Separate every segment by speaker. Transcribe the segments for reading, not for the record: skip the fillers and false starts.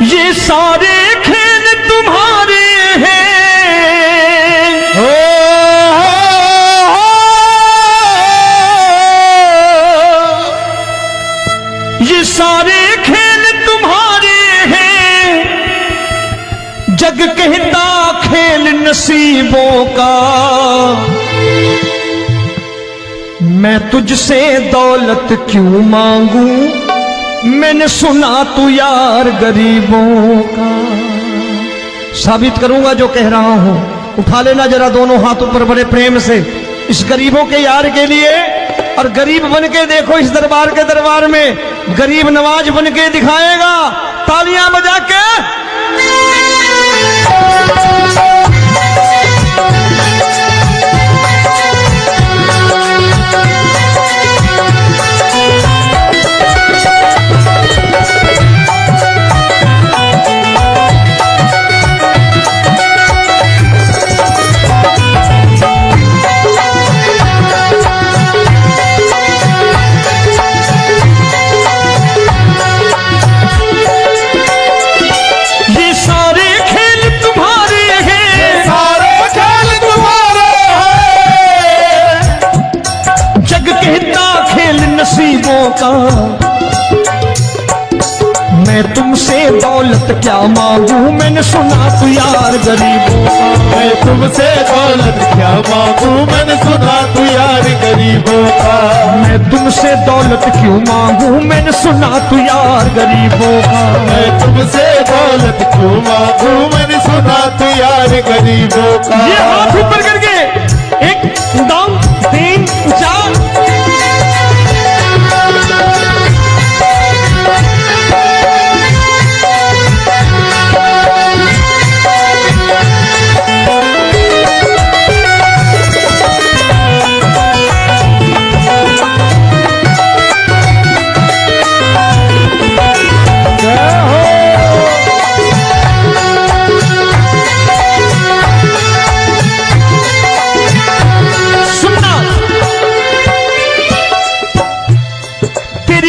Speaker 1: ये सारे खेल तुम्हारे हैं। ये सारे खेल तुम्हारे हैं। जग कहता खेल नसीबों का। मैं तुझसे दौलत क्यों मांगू, मैंने सुना तू यार गरीबों का। साबित करूंगा जो कह रहा हूं। उठा लेना जरा दोनों हाथों पर बड़े प्रेम से इस गरीबों के यार के लिए। और गरीब बन के देखो इस दरबार के दरबार में गरीब नवाज बन के दिखाएगा, तालियां बजा के। नसीबों का। मैं तुमसे दौलत क्या मांगू, मैंने सुना तू यार गरीबों का।
Speaker 2: मैं तुमसे दौलत क्या मांगू, मैंने सुना तू यार गरीबों का।
Speaker 1: मैं तुमसे दौलत क्यों मांगू, मैंने सुना तू यार गरीबों का।
Speaker 2: मैं तुमसे दौलत क्यों मांगू, मैंने सुना तू यार गरीबों का।
Speaker 1: ये हाथ ऊपर करके 1 2 3 4।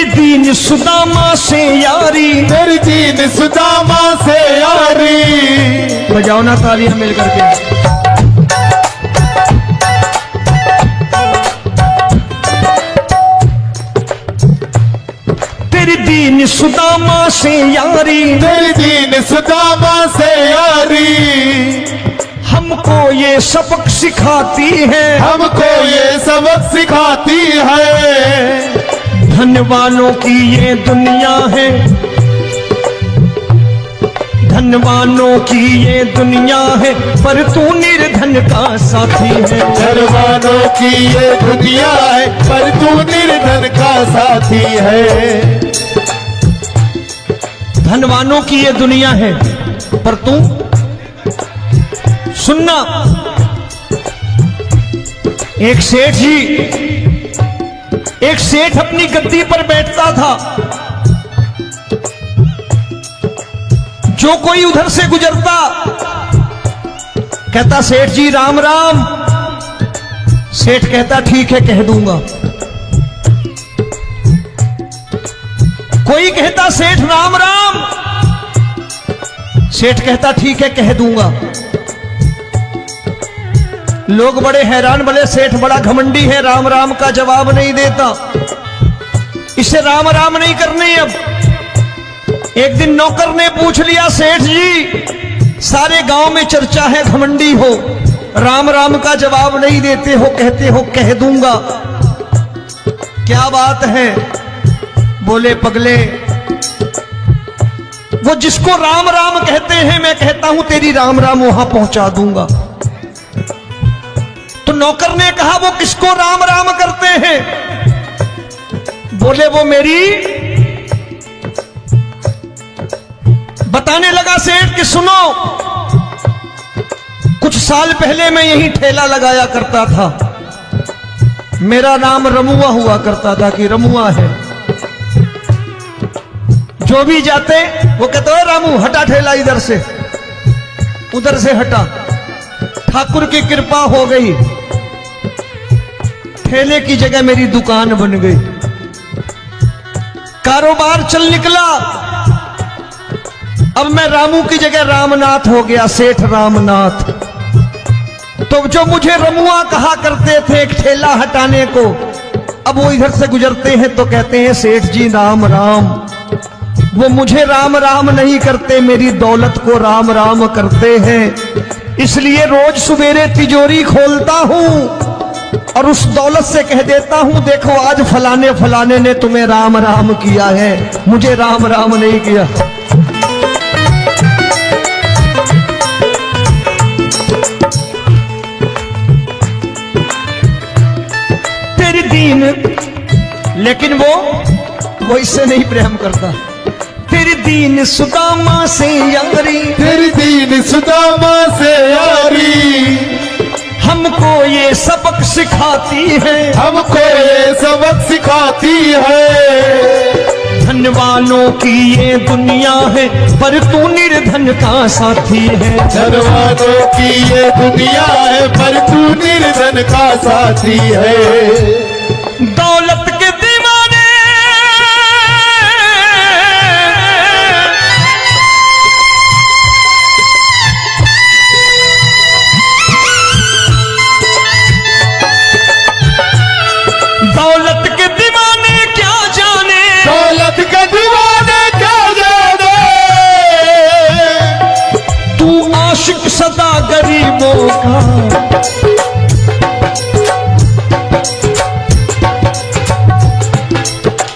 Speaker 1: दीन सुदामा से यारी,
Speaker 2: तेरी दीन सुदामा से यारी।
Speaker 1: बजाओ ना तालियां मिल करके। तेरी दीन सुदामा से यारी,
Speaker 2: तेरी दीन सुदामा से यारी।
Speaker 1: हमको ये सबक सिखाती है,
Speaker 2: हमको ये सबक सिखाती है।
Speaker 1: धनवानों की ये दुनिया है, धनवानों की ये दुनिया है, पर तू निर्धन का साथी है।
Speaker 2: धनवानों की ये दुनिया है, पर तू निर्धन का साथी है।
Speaker 1: धनवानों की ये दुनिया है, पर तू सुनना। एक सेठ अपनी गद्दी पर बैठता था। जो कोई उधर से गुजरता कहता सेठ जी राम राम। सेठ कहता ठीक है कह दूंगा। कोई कहता सेठ राम राम। सेठ कहता ठीक है कह दूंगा। लोग बड़े हैरान, बोले सेठ बड़ा घमंडी है, राम राम का जवाब नहीं देता, इसे राम राम नहीं करनी। अब एक दिन नौकर ने पूछ लिया सेठ जी सारे गांव में चर्चा है घमंडी हो, राम राम का जवाब नहीं देते हो, कहते हो कह दूंगा, क्या बात है? बोले पगले वो जिसको राम राम कहते हैं मैं कहता हूं तेरी राम राम वहां पहुंचा दूंगा। तो नौकर ने कहा वो किसको राम राम करते हैं? बोले वो मेरी। बताने लगा सेठ कि सुनो, कुछ साल पहले मैं यही ठेला लगाया करता था, मेरा नाम रमुआ हुआ करता था कि रमुआ है। जो भी जाते वो कहते हो रामू हटा ठेला इधर से, उधर से हटा। ठाकुर की कृपा हो गई, ठेले की जगह मेरी दुकान बन गई, कारोबार चल निकला। अब मैं रामू की जगह रामनाथ हो गया, सेठ रामनाथ। तो जो मुझे रमुआ कहा करते थे एक ठेला हटाने को, अब वो इधर से गुजरते हैं तो कहते हैं सेठ जी राम राम। वो मुझे राम राम नहीं करते, मेरी दौलत को राम राम करते हैं। इसलिए रोज सवेरे तिजोरी खोलता हूं और उस दौलत से कह देता हूं, देखो आज फलाने फलाने ने तुम्हें राम राम किया है, मुझे राम राम नहीं किया। तेरी दीन, लेकिन वो इससे नहीं प्रेम करता। तेरी दीन सुदामा से यारी,
Speaker 2: तेरी दीन सुदामा से यारी,
Speaker 1: हमको ये सबक सिखाती है,
Speaker 2: हमको ये सबक सिखाती है।
Speaker 1: धन वालों की ये दुनिया है, पर तू निर्धन का साथी है।
Speaker 2: धन वालों की ये दुनिया है, पर तू निर्धन का साथी है।
Speaker 1: दौलत के दीवाने दौलत के दीवाने क्या जाने,
Speaker 2: दौलत के दीवाने क्या जाने,
Speaker 1: तू आशिक सदा गरीबों का।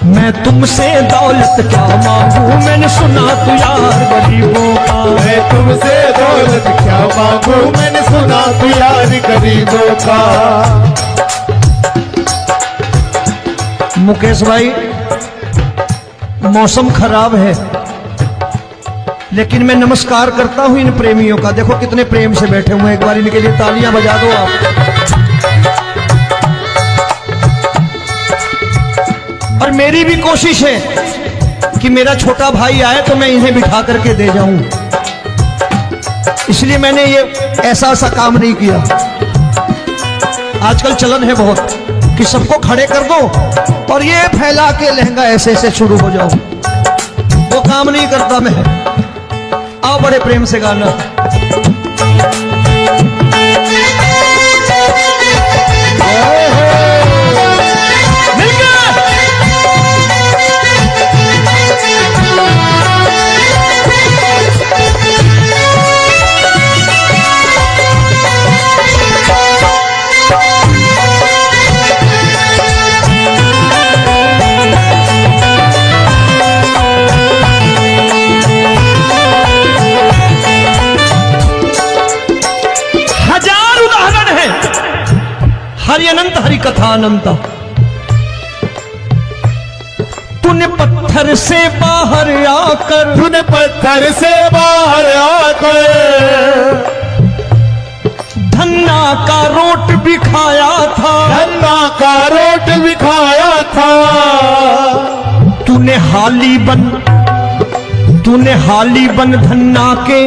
Speaker 1: मैं तुमसे दौलत क्या मांगू, मैंने सुना तू यार गरीबों का।
Speaker 2: मैं तुमसे दौलत क्या मांगू, मैंने सुना तू यार गरीबों का।
Speaker 1: मुकेश भाई, मौसम खराब है, लेकिन मैं नमस्कार करता हूं इन प्रेमियों का। देखो कितने प्रेम से बैठे हुए हैं, एक बार इनके लिए तालियां बजा दो आप। और मेरी भी कोशिश है कि मेरा छोटा भाई आए तो मैं इन्हें बिठा करके दे जाऊं, इसलिए मैंने ये ऐसा काम नहीं किया। आजकल चलन है बहुत कि सबको खड़े कर दो और ये फैला के लहंगा ऐसे ऐसे शुरू हो जाओ, वो काम नहीं करता मैं। आओ बड़े प्रेम से गाना। हरि अनंत हरि कथा अनंत। तूने पत्थर से बाहर आकर,
Speaker 2: तूने पत्थर से बाहर आकर
Speaker 1: धन्ना का रोट भी खाया था,
Speaker 2: धन्ना का रोट भी खाया था।
Speaker 1: तूने हाली बन धन्ना के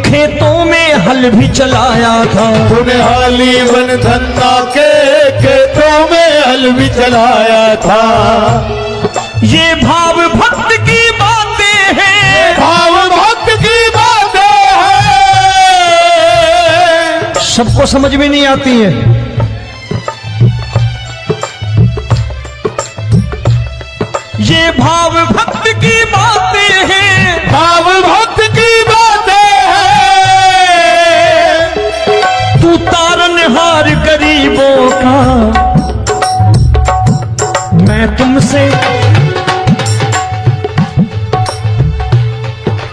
Speaker 1: खेतों में हल भी चलाया था।
Speaker 2: तूने हाली बन धन्ना के खेतों में हल भी चलाया था।
Speaker 1: ये भाव भक्त की बातें हैं,
Speaker 2: भाव भक्त की बातें हैं,
Speaker 1: सबको समझ में नहीं आती है। ये भाव भक्त की बातें हैं,
Speaker 2: भाव भक्त की बातें हैं।
Speaker 1: तू तारनहार गरीबों का, मैं तुमसे।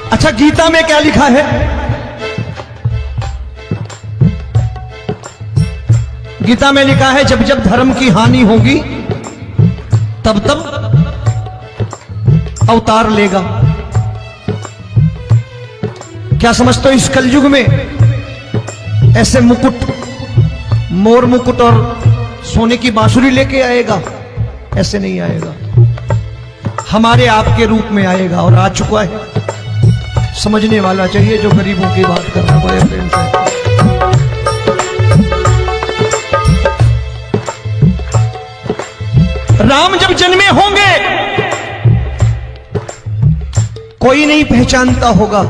Speaker 1: अच्छा, गीता में क्या लिखा है? गीता में लिखा है जब जब धर्म की हानि होगी तब तब अवतार लेगा। क्या समझते हो, इस कलयुग में ऐसे मुकुट, मोर मुकुट और सोने की बांसुरी लेके आएगा? ऐसे नहीं आएगा, हमारे आपके रूप में आएगा और आ चुका है। समझने वाला चाहिए जो गरीबों की बात कर रहा है बड़े प्रेम से। राम जब जन्मे होंगे कोई नहीं पहचानता होगा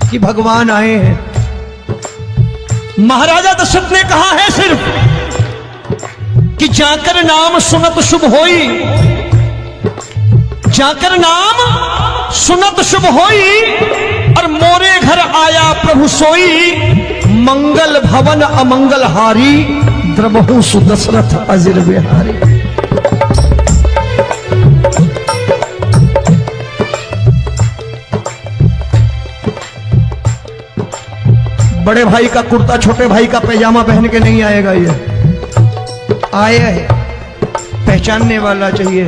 Speaker 1: कि भगवान आए हैं। महाराजा दशरथ ने कहा है सिर्फ कि जाकर नाम सुनत शुभ होई, जाकर नाम सुनत शुभ होई, और मोरे घर आया प्रभु सोई, मंगल भवन अमंगल हारी, द्रबहु सुदशरथ अजिर बिहारी। बड़े भाई का कुर्ता छोटे भाई का पैजामा पहन के नहीं आएगा, ये आया है पहचानने वाला चाहिए।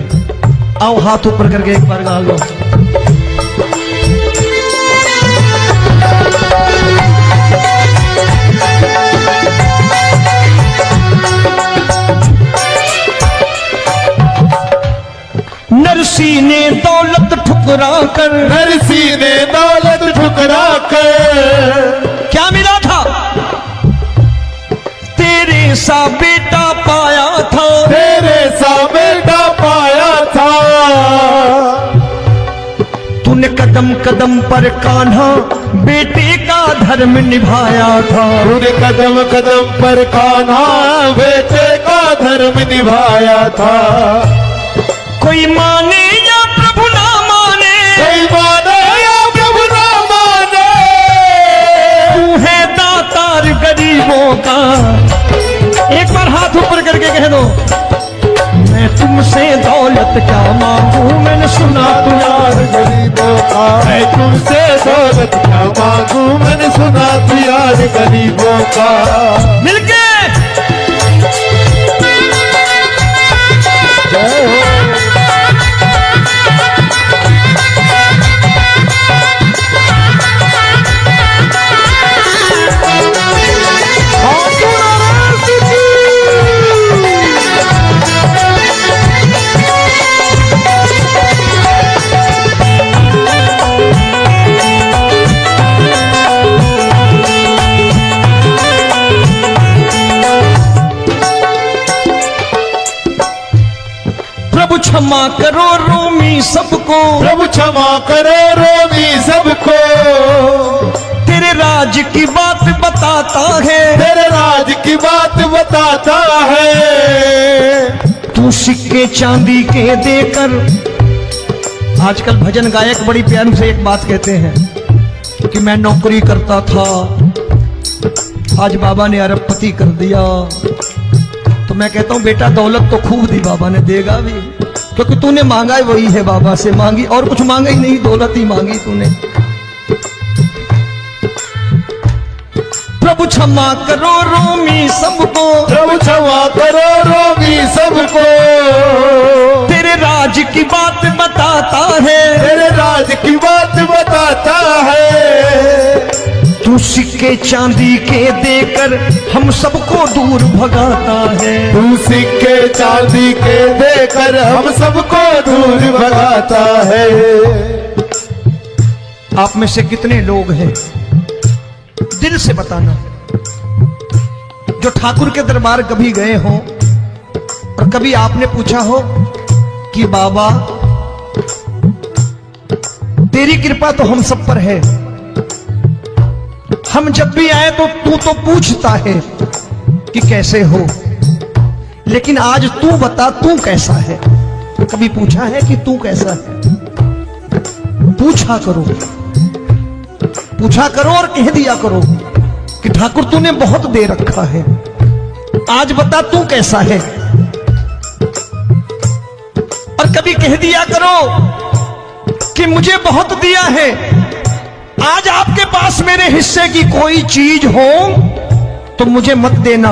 Speaker 1: आओ हाथ ऊपर करके एक बार गा लो। नरसी ने दौलत ठुकरा कर,
Speaker 2: नरसी ने दौलत ठुकरा कर,
Speaker 1: क्या मिला था? तेरे सा बेटा पाया था,
Speaker 2: तेरे सा बेटा पाया था।
Speaker 1: तूने कदम कदम पर कान्हा बेटे का धर्म निभाया था,
Speaker 2: तूने कदम कदम पर कान्हा बेटे का धर्म निभाया था।
Speaker 1: कोई माने या प्रभु ना माने,
Speaker 2: कोई माने या प्रभु ना माने,
Speaker 1: तू है दातार गरीबों का। एक बार हाथ ऊपर करके कह दो, मैं तुमसे दौलत क्या मांगू, मैंने सुना तू यार
Speaker 2: गरीबों का। मैं तुमसे दौलत क्या मांगू, मैंने सुना तू यार गरीबों का।
Speaker 1: मिलके
Speaker 2: जय हो।
Speaker 1: प्रभु क्षमा करो रोमी सबको,
Speaker 2: प्रभु क्षमा करो रोमी सबको।
Speaker 1: तेरे राज की बात बताता है,
Speaker 2: तेरे राज की बात बताता है।
Speaker 1: तू सिक्के चांदी के देकर। आजकल भजन गायक बड़ी प्यार से एक बात कहते हैं कि मैं नौकरी करता था, आज बाबा ने अरबपति कर दिया। तो मैं कहता हूं बेटा दौलत तो खूब दी बाबा ने, देगा भी, क्योंकि तूने मांगा है वही है बाबा से मांगी, और कुछ मांगा ही नहीं, दौलत ही मांगी तूने। प्रभु क्षमा करो रोमी सबको,
Speaker 2: प्रभु क्षमा करो रोमी सबको।
Speaker 1: तेरे राज की बात बताता है,
Speaker 2: तेरे राज की बात बताता है।
Speaker 1: तू सिक्के चांदी के देकर हम सबको दूर भगाता है।
Speaker 2: तू सिक्के चांदी के देकर हम सबको दूर भगाता है।
Speaker 1: आप में से कितने लोग हैं, दिल से बताना, जो ठाकुर के दरबार कभी गए हो और कभी आपने पूछा हो कि बाबा तेरी कृपा तो हम सब पर है, हम जब भी आए तो तू तो पूछता है कि कैसे हो, लेकिन आज तू बता तू कैसा है। कभी पूछा है कि तू कैसा है? पूछा करो, पूछा करो और कह दिया करो कि ठाकुर तूने बहुत दे रखा है, आज बता तू कैसा है। और कभी कह दिया करो कि मुझे बहुत दिया है, आज आपके पास मेरे हिस्से की कोई चीज हो तो मुझे मत देना,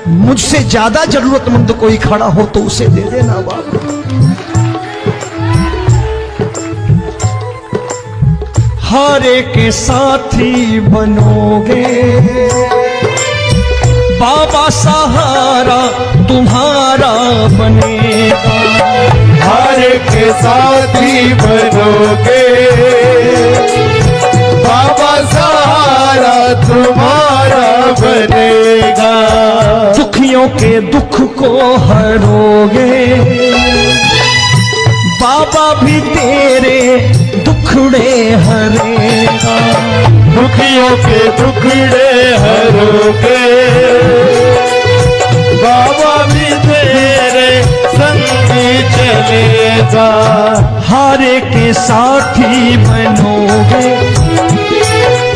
Speaker 1: मुझसे ज्यादा जरूरतमंद कोई खड़ा हो तो उसे दे देना बाबा। हारे के साथी बनोगे बाबा, सहारा तुम्हारा बनेगा।
Speaker 2: हारे के साथी बनोगे बाबा, सहारा तुम्हारा बनेगा।
Speaker 1: दुखियों के दुख को हरोगे बाबा, भी तेरे दुख दुखड़े हरेगा।
Speaker 2: दुखियों के दुखड़े हरोगे, बाबा भी तेरे संगी चलेगा।
Speaker 1: हारे के साथी बनोगे,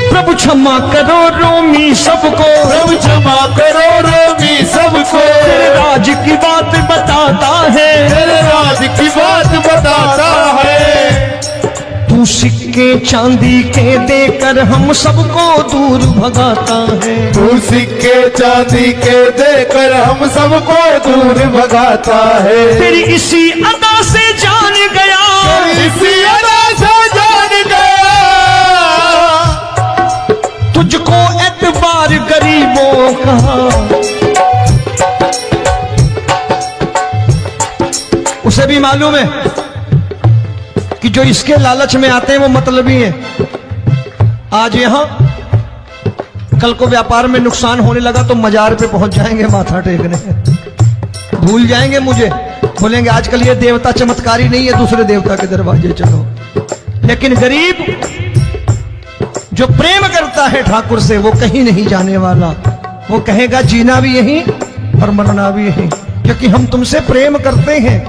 Speaker 1: प्रभु क्षमा करो रोमी सबको,
Speaker 2: प्रभु क्षमा करो रोमी सबको।
Speaker 1: तेरे राज की बात बताता है,
Speaker 2: तेरे राज की बात बताता है।
Speaker 1: तू सिक्के चांदी के देकर हम सबको दूर भगाता है।
Speaker 2: तू सिक्के चांदी के देकर हम सबको दूर भगाता है।
Speaker 1: तेरी इसी अदा से जान गया,
Speaker 2: इसी अदा से जान गया,
Speaker 1: तुझको एतबार गरीबों का। उसे भी मालूम है कि जो इसके लालच में आते हैं वो मतलबी हैं। आज यहां कल को व्यापार में नुकसान होने लगा तो मजार पे पहुंच जाएंगे माथा टेकने, भूल जाएंगे मुझे, बोलेंगे आजकल ये देवता चमत्कारी नहीं है, दूसरे देवता के दरवाजे चलो। लेकिन गरीब जो प्रेम करता है ठाकुर से वो कहीं नहीं जाने वाला, वो कहेगा जीना भी यहीं और मरना भी यहीं, क्योंकि हम तुमसे प्रेम करते हैं।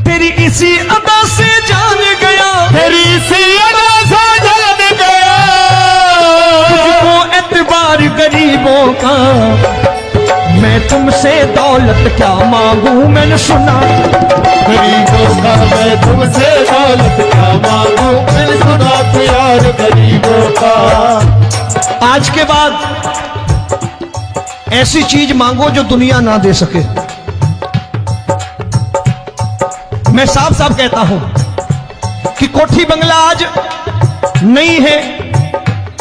Speaker 1: तेरी इसी अदा से जान गया,
Speaker 2: तेरी इसी अदा से जान गया,
Speaker 1: तुझको एतबार गरीबों का। मैं तुमसे दौलत क्या मांगू, मैंने सुना
Speaker 2: गरीबों का। मैं तुमसे दौलत क्या मांगू, मैंने सुना प्यार गरीबों का।
Speaker 1: आज के बाद ऐसी चीज मांगो जो दुनिया ना दे सके। मैं साफ साफ कहता हूं कि कोठी बंगला आज नहीं है,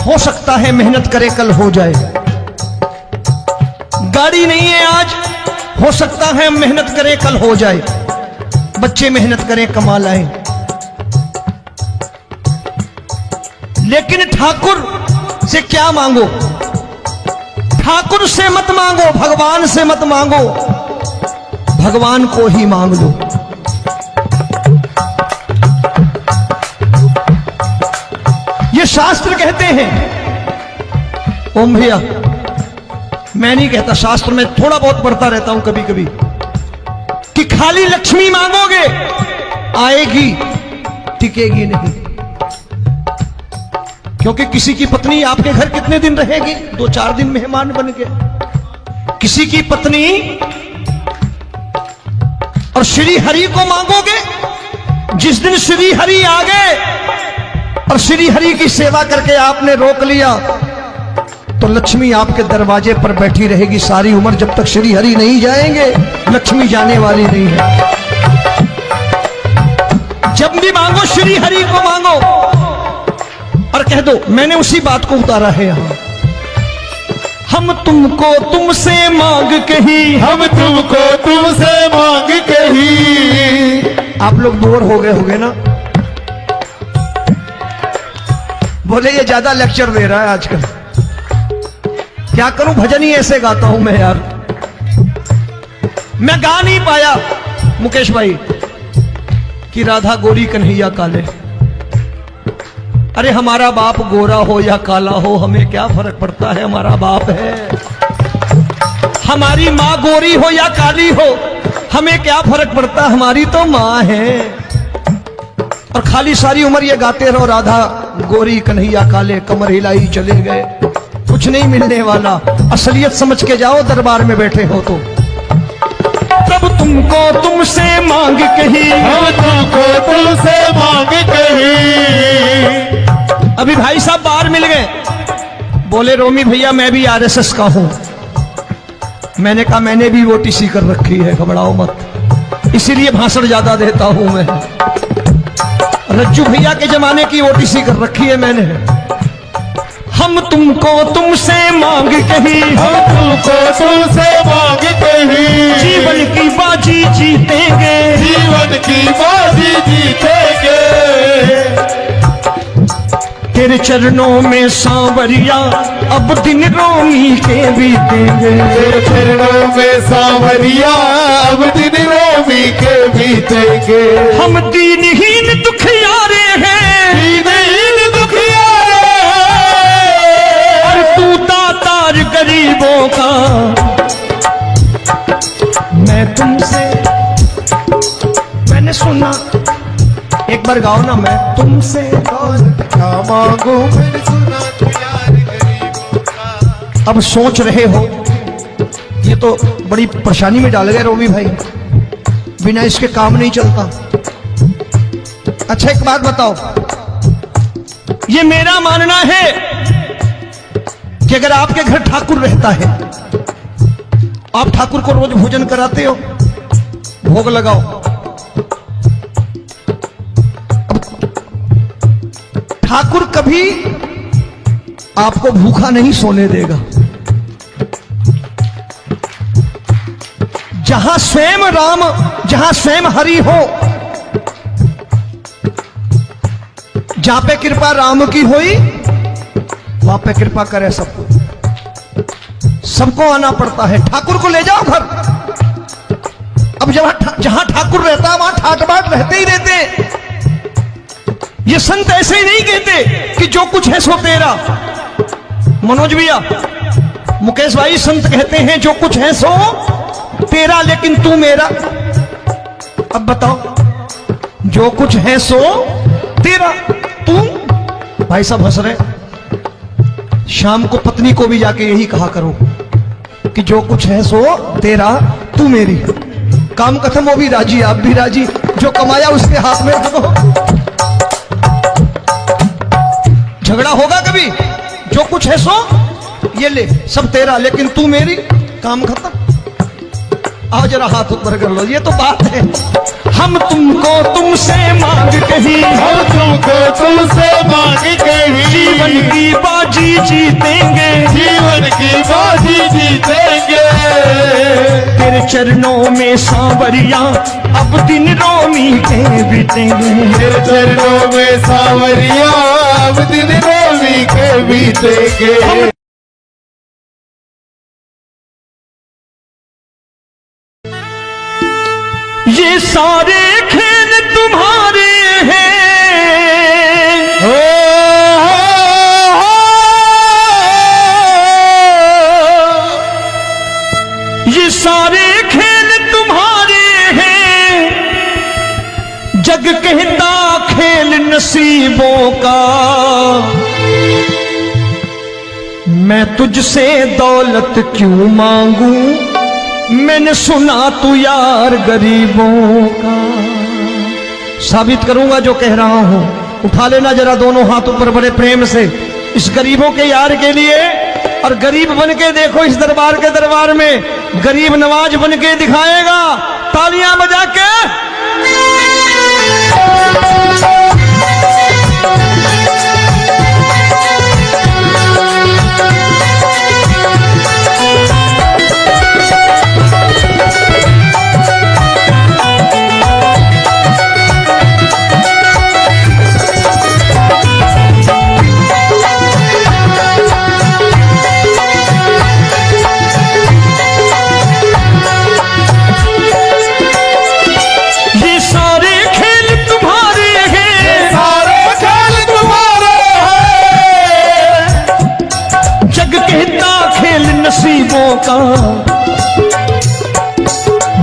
Speaker 1: हो सकता है मेहनत करे कल हो जाए। गाड़ी नहीं है आज, हो सकता है मेहनत करे कल हो जाए। बच्चे मेहनत करें कमा लाएं, लेकिन ठाकुर से क्या मांगो? ठाकुर से मत मांगो, भगवान से मत मांगो, भगवान को ही मांग लो। ये शास्त्र कहते हैं, ओम भैया मैं नहीं कहता, शास्त्र में थोड़ा बहुत पढ़ता रहता हूं कभी कभी, कि खाली लक्ष्मी मांगोगे आएगी, टिकेगी नहीं। क्योंकि किसी की पत्नी आपके घर कितने दिन रहेगी? 2-4 दिन मेहमान बन के। किसी की पत्नी और श्री हरि को मांगोगे, जिस दिन श्री हरि आ गए और श्री हरि की सेवा करके आपने रोक लिया तो लक्ष्मी आपके दरवाजे पर बैठी रहेगी सारी उम्र। जब तक श्री हरि नहीं जाएंगे लक्ष्मी जाने वाली नहीं है। जब भी मांगो श्री हरि को मांगो और कह दो मैंने उसी बात को उतारा है यहां। हम तुमको तुमसे मांग कही,
Speaker 2: हम तुमको तुमसे मांग कही।
Speaker 1: आप लोग बोर हो गए होंगे ना, बोले ये ज्यादा लेक्चर दे रहा है आजकल। क्या करूं, भजन ही ऐसे गाता हूं मैं यार। मैं गा नहीं पाया मुकेश भाई कि राधा गोरी कन्हैया काले। अरे हमारा बाप गोरा हो या काला हो हमें क्या फर्क पड़ता है, हमारा बाप है। हमारी माँ गोरी हो या काली हो हमें क्या फर्क पड़ता, हमारी तो माँ है। और खाली सारी उम्र ये गाते रहो राधा गोरी कन्हैया काले, कमर हिलाई चले गए, कुछ नहीं मिलने वाला। असलियत समझ के जाओ दरबार में बैठे हो तो। तब तुमको तुमसे मांग कही,
Speaker 2: हम तुमको तुमसे मांग कही।
Speaker 1: अभी भाई साहब बाहर मिल गए, बोले रोमी भैया मैं भी आरएसएस का हूं। मैंने कहा मैंने भी ओटीसी कर रखी है, घबराओ मत, इसीलिए भाषण ज्यादा देता हूं मैं। रज्जू भैया के जमाने की ओटीसी कर रखी है मैंने। हम तुमको तुमसे मांग कही,
Speaker 2: हम तुमको तुमसे मांग कही।
Speaker 1: जीवन की बाजी जीतेंगे,
Speaker 2: जीवन की बाजी जीतेंगे।
Speaker 1: तेरे चरणों में सांवरिया अब दिन रोमी के बीतेंगे।
Speaker 2: तेरे चरणों में सांवरिया अब दिन रोमी के बीतेंगे।
Speaker 1: हम दीनहीन दुखियारे हैं,
Speaker 2: दीन
Speaker 1: बार गाओ ना, मैं तुमसे
Speaker 2: दौलत क्या मांगू मैंने सुना तू यार गरीबों का।
Speaker 1: अब सोच रहे हो, ये तो बड़ी परेशानी में डाल गए रोबी भाई, बिना इसके काम नहीं चलता। अच्छा एक बात बताओ, ये मेरा मानना है कि अगर आपके घर ठाकुर रहता है, आप ठाकुर को रोज भोजन कराते हो, भोग लगाओ, ठाकुर कभी आपको भूखा नहीं सोने देगा। जहां स्वयं राम, जहां स्वयं हरि हो, जहां पे कृपा राम की हुई, वहां पे कृपा करे सबको, सबको आना पड़ता है। ठाकुर को ले जाओ घर। अब जहां ठाकुर रहता है वहां ठाट बाट रहते ही रहते। ये संत ऐसे ही नहीं कहते कि जो कुछ है सो तेरा। मनोज भैया, मुकेश भाई, संत कहते हैं जो कुछ है सो तेरा लेकिन तू मेरा। अब बताओ, जो कुछ है सो तेरा, तू। भाई साहब हंस रहे। शाम को पत्नी को भी जाके यही कहा करो कि जो कुछ है सो तेरा, तू मेरी। काम खत्म, वो भी राजी, आप भी राजी, जो कमाया उसके हाथ में रख दो। झगड़ा होगा कभी? जो कुछ है सो ये ले, सब तेरा लेकिन तू मेरी, काम खत्म। आओ जरा हाथ ऊपर कर लो, ये तो बात है। हम तुमको तुमसे मांग कहीं,
Speaker 2: हम तुमको तुमसे मांग कहीं,
Speaker 1: जीवन की बाजी जीतेंगे,
Speaker 2: जीवन की बाजी जीतेंगे।
Speaker 1: तेरे चरणों में सांवरिया अब दिन रोमी के बीतेंगे,
Speaker 2: तेरे चरणों में सांवरिया अब दिन रोमी के बीतेंगे।
Speaker 1: ये सारे खेल तुम्हारे हैं, ये सारे खेल तुम्हारे हैं, जग कहता खेल नसीबों का। मैं तुझसे दौलत क्यों मांगू, मैंने सुना तू यार गरीबों का। साबित करूंगा जो कह रहा हूं। उठा लेना जरा दोनों हाथ ऊपर बड़े प्रेम से, इस गरीबों के यार के लिए। और गरीब बन के देखो इस दरबार के दरबार में, गरीब नवाज बन के दिखाएगा, तालियां बजा के। नसीबों का।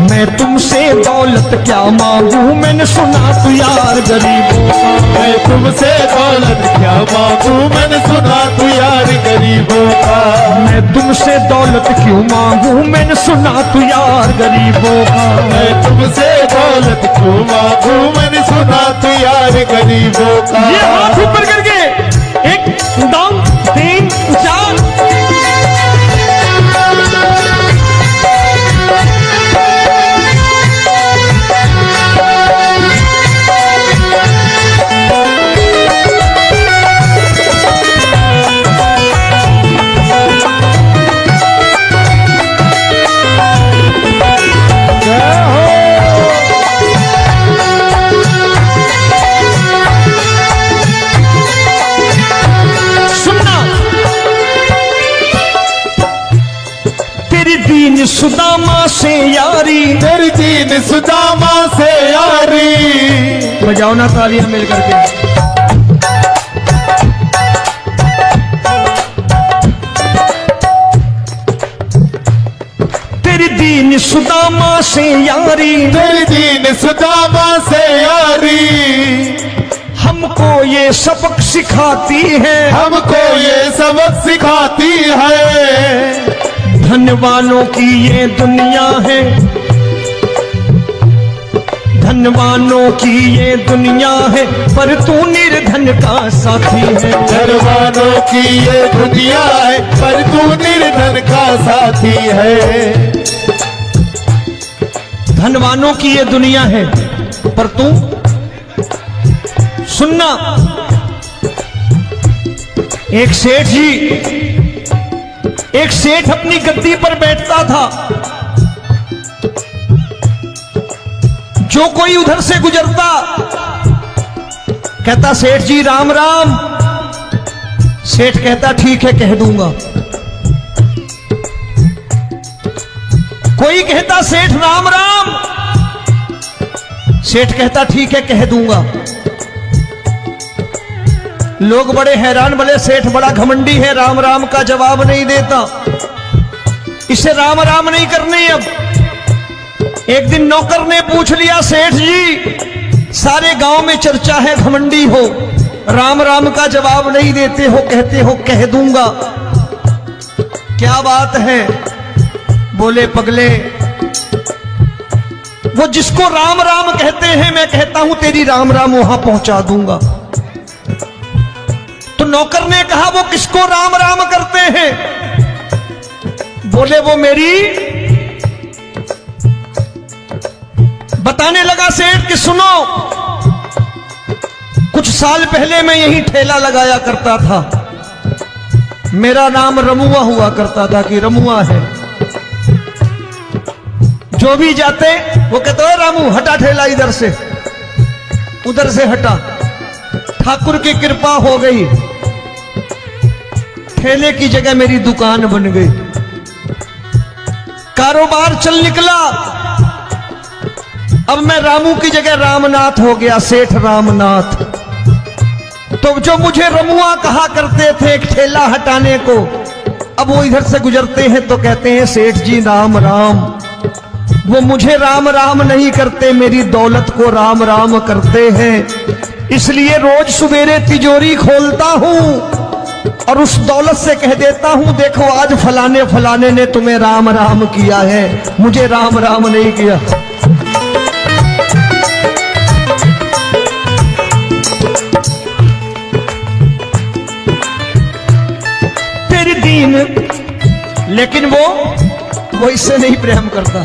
Speaker 1: मैं तुमसे दौलत क्या मांगू, मैंने सुना तू यार गरीबों का।
Speaker 2: मैं तुमसे दौलत क्या मांगू, मैंने सुना तू यार गरीबों का।
Speaker 1: मैं तुमसे दौलत क्यों मांगू, मैंने सुना तू यार गरीबों का।
Speaker 2: मैं तुमसे दौलत क्यों मांगू, मैंने सुना तू यार गरीबों का।
Speaker 1: ये हाथ ऊपर करके, एक दो तीन चार। सुदामा से यारी,
Speaker 2: तेरी दीन सुदामा से यारी।
Speaker 1: बजाओ ना तालियां मिल करके। तेरी दीन सुदामा से यारी,
Speaker 2: तेरी दीन सुदामा से यारी।
Speaker 1: हमको ये सबक सिखाती है,
Speaker 2: हमको ये सबक सिखाती है।
Speaker 1: धनवानों की ये दुनिया है, धनवानों की ये दुनिया है, पर तू निर्धन का साथी है।
Speaker 2: धनवानों की ये दुनिया है, पर तू निर्धन का साथी है।
Speaker 1: धनवानों की ये दुनिया है, पर तू सुनना। एक सेठ जी, एक सेठ अपनी गद्दी पर बैठता था। जो कोई उधर से गुजरता कहता सेठ जी राम राम। सेठ कहता ठीक है कह दूंगा। कोई कहता सेठ राम राम। सेठ कहता ठीक है कह दूंगा। लोग बड़े हैरान, बोले सेठ बड़ा घमंडी है, राम राम का जवाब नहीं देता, इसे राम राम नहीं करनी। अब एक दिन नौकर ने पूछ लिया, सेठ जी सारे गांव में चर्चा है घमंडी हो, राम राम का जवाब नहीं देते हो, कहते हो कह दूंगा, क्या बात है? बोले पगले, वो जिसको राम राम कहते हैं मैं कहता हूं तेरी राम राम वहां पहुंचा दूंगा। तो नौकर ने कहा वो किसको राम राम करते हैं? बोले वो मेरी। बताने लगा सेठ कि सुनो, कुछ साल पहले मैं यही ठेला लगाया करता था, मेरा नाम रमुआ हुआ करता था कि रमुआ है। जो भी जाते वो कहते हो रामू हटा ठेला इधर से, उधर से हटा। ठाकुर की कृपा हो गई, ठेले की जगह मेरी दुकान बन गई, कारोबार चल निकला। अब मैं रामू की जगह रामनाथ हो गया, सेठ रामनाथ। तो जो मुझे रमुआ कहा करते थे एक ठेला हटाने को, अब वो इधर से गुजरते हैं तो कहते हैं सेठ जी राम राम। वो मुझे राम राम नहीं करते, मेरी दौलत को राम राम करते हैं। इसलिए रोज सवेरे तिजोरी खोलता हूं और उस दौलत से कह देता हूं देखो आज फलाने फलाने ने तुम्हें राम राम किया है, मुझे राम राम नहीं किया। तेरी दीन, लेकिन वो इससे नहीं प्रेम करता।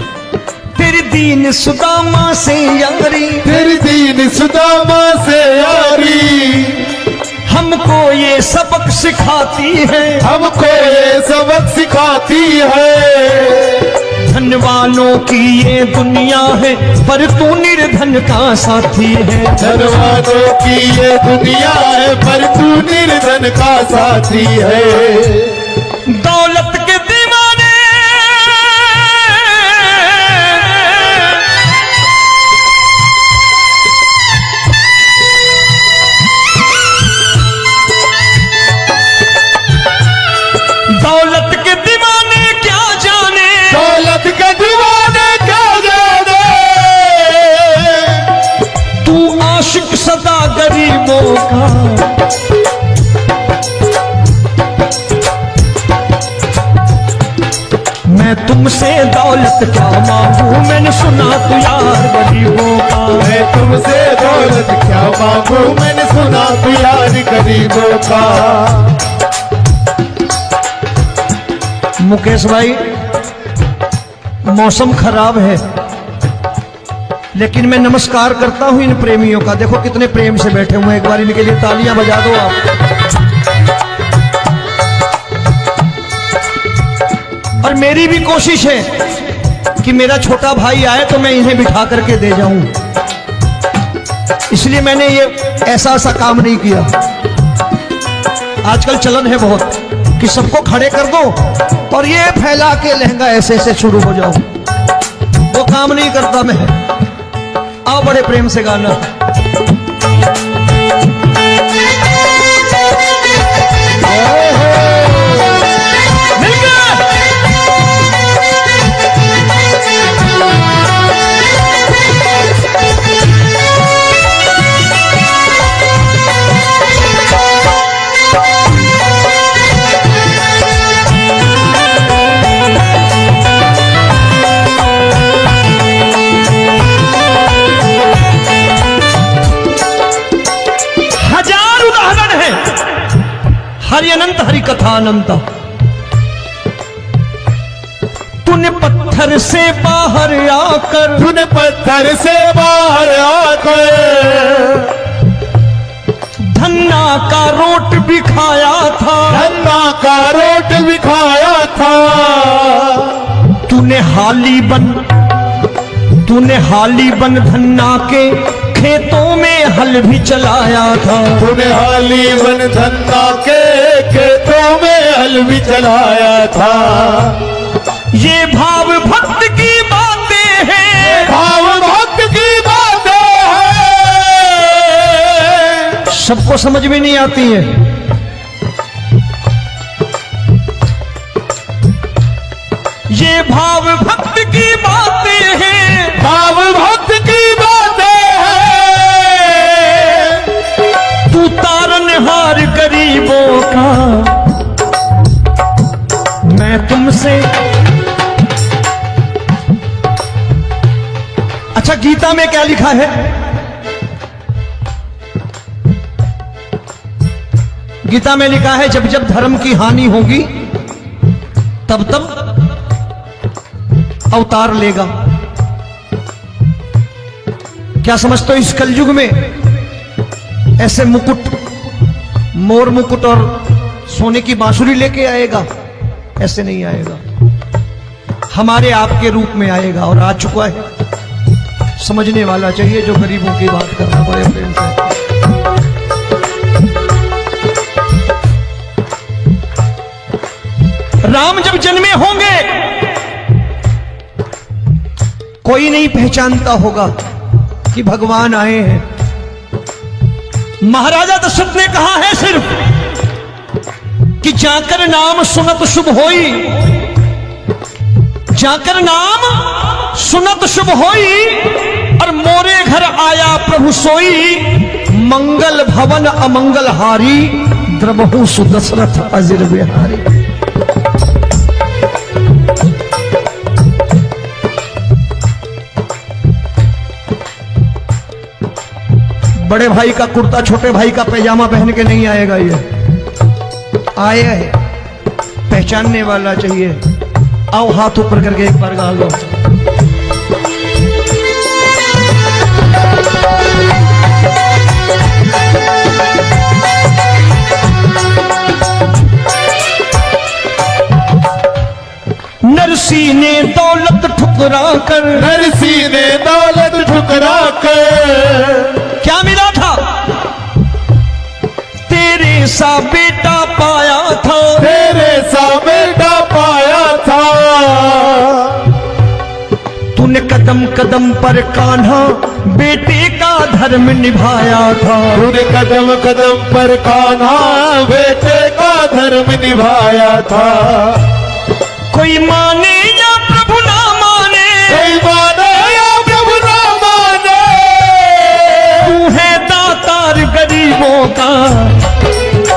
Speaker 1: तेरी दीन सुदामा से यारी,
Speaker 2: तेरी दीन सुदामा से यारी,
Speaker 1: हमको ये सबक सिखाती है,
Speaker 2: हमको ये सबक सिखाती है।
Speaker 1: धनवानों की ये दुनिया है, पर तू निर्धन का साथी है।
Speaker 2: धनवानों की ये दुनिया है, पर तू निर्धन का साथी है।
Speaker 1: दौलत के दीवाने दौलत के दीवाने क्या जाने,
Speaker 2: दौलत के दीवाने क्या जाने,
Speaker 1: तू आशिक सदा गरीबों का। मैं तुमसे दौलत क्या मांगू, मैंने सुना तू यार गरीबों का।
Speaker 2: मैं तुमसे दौलत क्या मांगू, मैंने सुना तू यार गरीबों का।
Speaker 1: मुकेश भाई मौसम खराब है, लेकिन मैं नमस्कार करता हूं इन प्रेमियों का। देखो कितने प्रेम से बैठे हुए हैं, एक बार इनके लिए तालियां बजा दो आप। और मेरी भी कोशिश है कि मेरा छोटा भाई आए तो मैं इन्हें बिठा करके दे जाऊं, इसलिए मैंने ये ऐसा काम नहीं किया। आजकल चलन है बहुत कि सबको खड़े कर दो और ये फैला के लहंगा ऐसे ऐसे शुरू हो जाओ, वो काम नहीं करता मैं। आओ बड़े प्रेम से गाना। हरि अनंत हरि कथा अनंत। तूने पत्थर से बाहर आकर,
Speaker 2: तूने पत्थर से बाहर आकर
Speaker 1: धन्ना का रोट भी खाया था,
Speaker 2: धन्ना का रोट भी खाया था।
Speaker 1: तूने हाली बन धन्ना के खेतों में हल भी चलाया था।
Speaker 2: तूने हाली बन धन्ना के खेतों में हल भी चलाया था।
Speaker 1: ये भाव भक्त की बातें हैं,
Speaker 2: भाव भक्त की बातें हैं,
Speaker 1: सबको समझ में नहीं आती है। ये भाव भक्त की बातें हैं,
Speaker 2: भाव भक्त की बातें हैं।
Speaker 1: तू तारनहार गरीबों का, मैं तुमसे। अच्छा, गीता में क्या लिखा है? गीता में लिखा है जब जब धर्म की हानि होगी तब तब अवतार लेगा। क्या समझते हो, इस कलयुग में ऐसे मुकुट, मोर मुकुट और सोने की बांसुरी लेके आएगा? ऐसे नहीं आएगा, हमारे आपके रूप में आएगा और आ चुका है। समझने वाला चाहिए जो गरीबों की बात करना बड़े प्रेम से। राम जब जन्मे होंगे कोई नहीं पहचानता होगा कि भगवान आए हैं। महाराजा दशरथ ने कहा है सिर्फ कि जाकर नाम सुनत शुभ होई, जाकर नाम सुनत शुभ होई, और मोरे घर आया प्रभु सोई, मंगल भवन अमंगल हारी, द्रबहु सुदशरथ अजिर बिहारी। बड़े भाई का कुर्ता छोटे भाई का पैजामा पहन के नहीं आएगा, ये आया है, पहचानने वाला चाहिए। आओ हाथ ऊपर करके एक बार गा लो। नरसी ने दौलत ठुकरा कर,
Speaker 2: नरसी ने दौलत ठुकरा कर
Speaker 1: क्या मिला था? तेरे सा बेटा पाया था,
Speaker 2: तेरे सा बेटा पाया था।
Speaker 1: तूने कदम कदम पर कान्हा बेटे का धर्म निभाया था।
Speaker 2: तूने कदम कदम पर कान्हा बेटे का धर्म निभाया था।
Speaker 1: कोई माने या प्रभु ना माने,
Speaker 2: कोई माने या प्रभु ना माने,
Speaker 1: तू है दातार गरीबों का।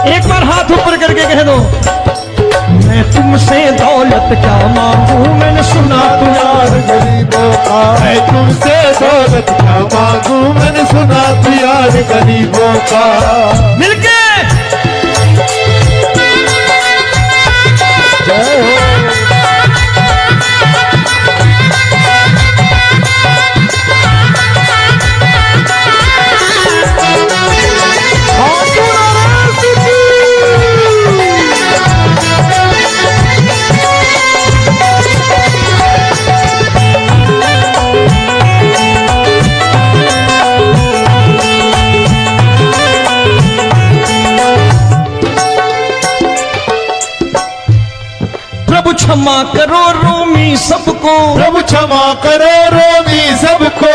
Speaker 1: एक बार हाथ ऊपर करके कह दो, मैं तुमसे दौलत क्या मांगू, मैंने सुना तू यार
Speaker 2: गरीबों का। मैं तुमसे दौलत क्या मांगू, मैंने सुना तू यार गरीबों का।
Speaker 1: मिलके
Speaker 2: जय हो।
Speaker 1: प्रभु क्षमा करो रोमी सबको,
Speaker 2: प्रभु क्षमा करो रोमी सबको।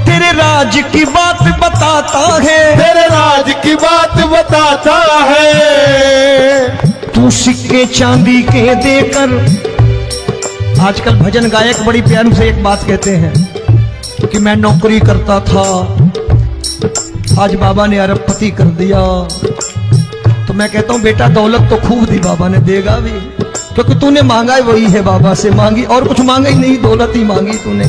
Speaker 1: तेरे राज की बात बताता है,
Speaker 2: तेरे राज की बात बताता है।
Speaker 1: तू सिक्के चांदी के देकर। आजकल भजन गायक बड़ी प्यार से एक बात कहते हैं कि मैं नौकरी करता था, आज बाबा ने अरबपति कर दिया। तो मैं कहता हूं बेटा दौलत तो खूब दी बाबा ने, देगा भी, क्योंकि तूने मांगा है वही है बाबा से मांगी, और कुछ मांगा ही नहीं, दौलत ही मांगी तूने।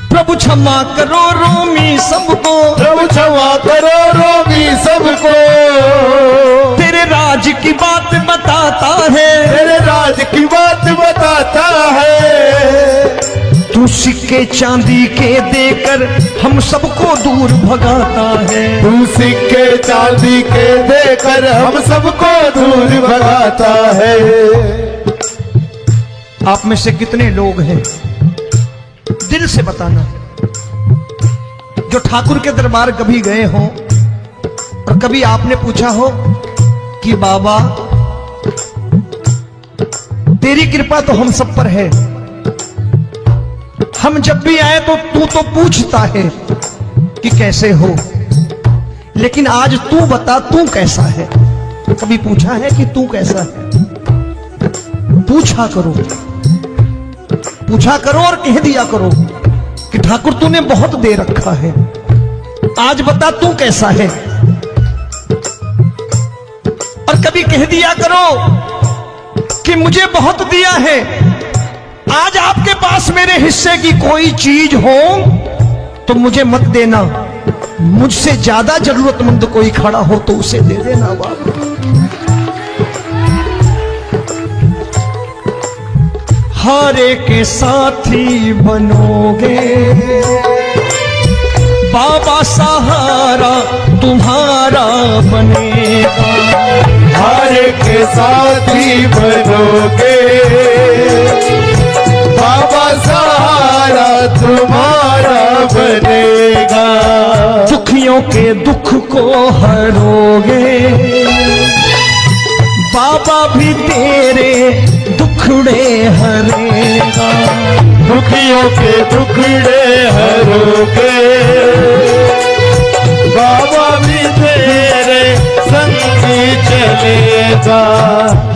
Speaker 1: प्रभु क्षमा करो रोमी सबको,
Speaker 2: प्रभु क्षमा करो
Speaker 1: सिक्के चांदी के देकर हम सबको दूर भगाता है।
Speaker 2: तू सिक्के चांदी के देकर हम सबको दूर भगाता है।
Speaker 1: आप में से कितने लोग हैं, दिल से बताना, जो ठाकुर के दरबार कभी गए हो और कभी आपने पूछा हो कि बाबा तेरी कृपा तो हम सब पर है, हम जब भी आए तो तू तो पूछता है कि कैसे हो, लेकिन आज तू बता तू कैसा है। कभी पूछा है कि तू कैसा है? पूछा करो, पूछा करो और कह दिया करो कि ठाकुर तूने बहुत दे रखा है, आज बता तू कैसा है। और कभी कह दिया करो कि मुझे बहुत दिया है, आज आपके पास मेरे हिस्से की कोई चीज हो तो मुझे मत देना, मुझसे ज्यादा जरूरतमंद कोई खड़ा हो तो उसे दे देना बाबा। हारे के साथी बनोगे बाबा, सहारा तुम्हारा बनेगा।
Speaker 2: हारे के साथी बनोगे बाबा, सहारा तुम्हारा बनेगा।
Speaker 1: दुखियों के दुख को हरोगे बाबा, भी तेरे दुखड़े हरेगा।
Speaker 2: दुखियों के दुखड़े हरोगे बाबा, भी तेरे संग चलेगा।